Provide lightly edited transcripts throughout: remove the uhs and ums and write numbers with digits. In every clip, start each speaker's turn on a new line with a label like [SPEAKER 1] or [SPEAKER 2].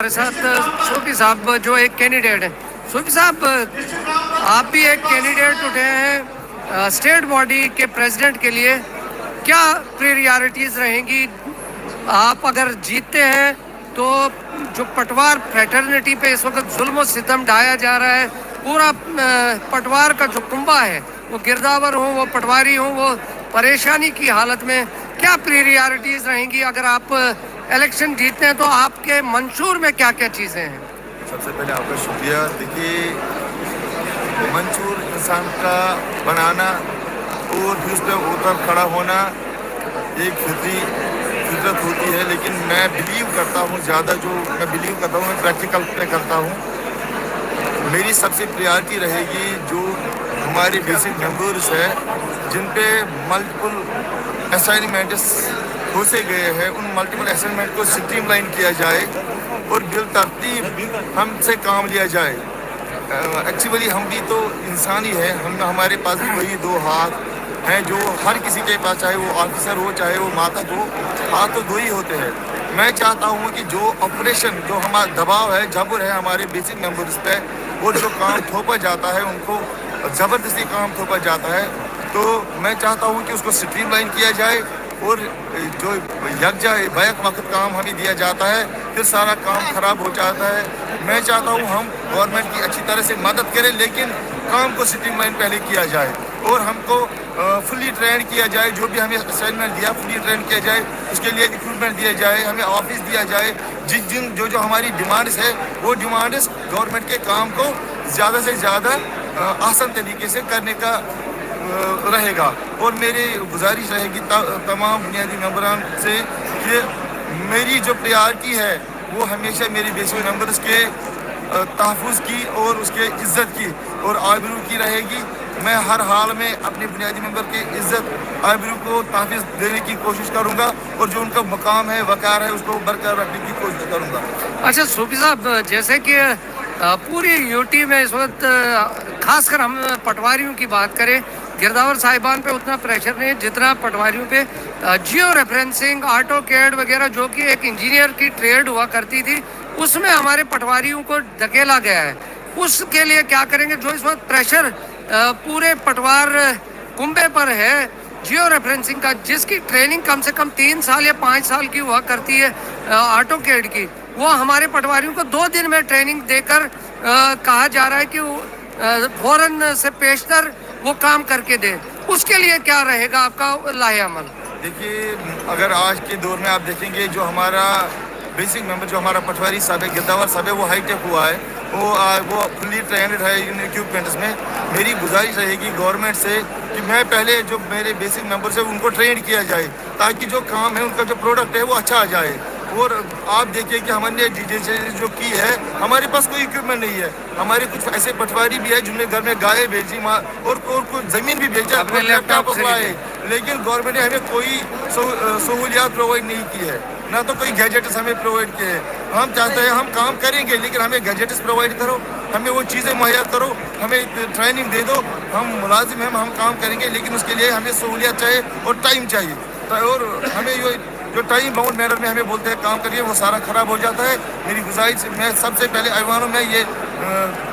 [SPEAKER 1] हमारे साथ सूफी साहब जो एक कैंडिडेट है। सूफी साहब, आप भी एक कैंडिडेट उठे हैं स्टेट बॉडी के प्रेसिडेंट के लिए, क्या प्रायोरिटीज़ रहेंगी? आप अगर जीतते हैं तो जो पटवार फ्रेटर्निटी पे इस वक्त जुल्म सितम ढाया जा रहा है, पूरा पटवार का जो कुंबा है, वो गिरदावर हो, वो पटवारी हो, वो परेशानी की हालत में, क्या प्रायोरिटीज़ रहेंगी? अगर आप इलेक्शन जीतते हैं तो आपके मंशूर में क्या क्या चीज़ें हैं?
[SPEAKER 2] सबसे पहले आपका शुक्रिया। देखिए, मंशूर इंसान का बनाना और फिर उस पर उतर खड़ा होना एक फितरत होती है, लेकिन मैं बिलीव करता हूँ, ज़्यादा जो मैं बिलीव करता हूँ मैं प्रैक्टिकल पे करता हूँ। मेरी सबसे प्रायोरिटी रहेगी जो हमारे बेसिक मेंबर्स है जिन पे मल्टीपल असाइनमेंट्स हो से गए हैं, उन मल्टीपल असाइनमेंट को स्ट्रीमलाइन किया जाए और बिलतरतीब हमसे काम लिया जाए। एक्चुअली हम भी तो इंसान ही है, हमारे पास भी वही दो हाथ हैं जो हर किसी के पास, चाहे वो ऑफिसर हो चाहे वो मातहत हो, हाथ तो दो ही होते हैं। मैं चाहता हूँ कि जो ऑपरेशन, जो हमारा दबाव है, जबर है हमारे बेसिक मेंबर्स पे, और जो काम थोपा जाता है, उनको ज़बरदस्ती काम थोपा जाता है, तो मैं चाहता हूँ कि उसको स्ट्रीमलाइन किया जाए और जो यकजा बैक वक्त काम हमें दिया जाता है, फिर सारा काम ख़राब हो जाता है। मैं चाहता हूँ हम गवर्नमेंट की अच्छी तरह से मदद करें, लेकिन काम को स्ट्रीमलाइन पहले किया जाए और हमको फुली ट्रेन किया जाए। जो भी हमें असाइनमेंट दिया फुली ट्रेन किया जाए, उसके लिए इक्विपमेंट दिया जाए, हमें ऑफिस दिया जाए। जो हमारी डिमांड्स है, वो डिमांड्स गवर्नमेंट के काम को ज़्यादा से ज़्यादा आसान तरीके से करने का रहेगा। और मेरी गुजारिश रहेगी तमाम बुनियादी मेंबरान से कि मेरी जो प्रायोरिटी है वो हमेशा मेरे बेसिक मेंबर्स के तहफ़्फ़ुज़ की और उसके इज़्ज़त की और आबरू की रहेगी। मैं हर हाल में अपने बुनियादी मेंबर की इज़्ज़त आबरू को तहफ़्फ़ुज़ देने की कोशिश करूँगा और जो उनका मकाम है, वक़ार है, उसको बरकरार रखने की कोशिश करूँगा।
[SPEAKER 1] अच्छा सूफी साहब, जैसे कि पूरी यूटी में इस वक्त खासकर हम पटवारियों की बात करें, गिरदावर साहिबान पे उतना प्रेशर नहीं जितना पटवारियों पे जियो रेफरेंसिंग, ऑटो कैड वगैरह जो कि एक इंजीनियर की ट्रेड हुआ करती थी, उसमें हमारे पटवारियों को धकेला गया है। उसके लिए क्या करेंगे? जो इस वक्त प्रेशर पूरे पटवार कुंबे पर है जियो रेफरेंसिंग का, जिसकी ट्रेनिंग कम से कम 3 साल या 5 साल की हुआ करती है ऑटो कैड की, वो हमारे पटवारियों को 2 दिन में ट्रेनिंग देकर कहा जा रहा है कि फौरन से पेशतर वो काम करके दे। उसके लिए क्या रहेगा आपका लाहे अमल?
[SPEAKER 2] देखिए, अगर आज के दौर में आप देखेंगे, जो हमारा बेसिक मेंबर, जो हमारा पटवारी साहब है, गिरदावर साहब है, वो हाईटेक हुआ है, वो फुली ट्रेंड है इन इक्विपमेंट्स में। मेरी गुजारिश रहेगी गवर्नमेंट से कि मैं पहले जो मेरे बेसिक मेंबर्स है उनको ट्रेंड किया जाए, ताकि जो काम है, उनका जो प्रोडक्ट है, वो अच्छा आ जाए। और आप देखिए कि हमने जो की है, हमारे पास कोई इक्विपमेंट नहीं है। हमारे कुछ ऐसे पटवारी भी है जिन्होंने घर में गाय भेजी, माँ और कुछ ज़मीन भी भेजा, अपने लैपटॉप लाए, लेकिन गवर्नमेंट ने हमें कोई सहूलियात प्रोवाइड नहीं की है, ना तो कोई गैजेट्स हमें प्रोवाइड किए हैं। हम चाहते हैं हम काम करेंगे, लेकिन हमें गैजेट्स प्रोवाइड करो, हमें वो चीज़ें मुहैया करो, हमें ट्रेनिंग दे दो। हम मुलाजिम हैं, हम काम करेंगे, लेकिन उसके लिए हमें सहूलियत चाहिए और टाइम चाहिए। और हमें जो टाइम बाउंड मैनर में हमें बोलते हैं काम करिए, वो सारा ख़राब हो जाता है। मेरी गुजारिश, मैं सबसे पहले ऐवानों में ये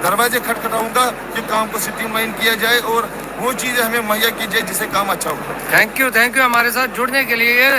[SPEAKER 2] दरवाजे खटखटाऊँगा कि काम को स्ट्रीमलाइन किया जाए और वो चीज़ें हमें मुहैया की जाए जिससे काम अच्छा हो।
[SPEAKER 1] थैंक यू हमारे साथ जुड़ने के लिए।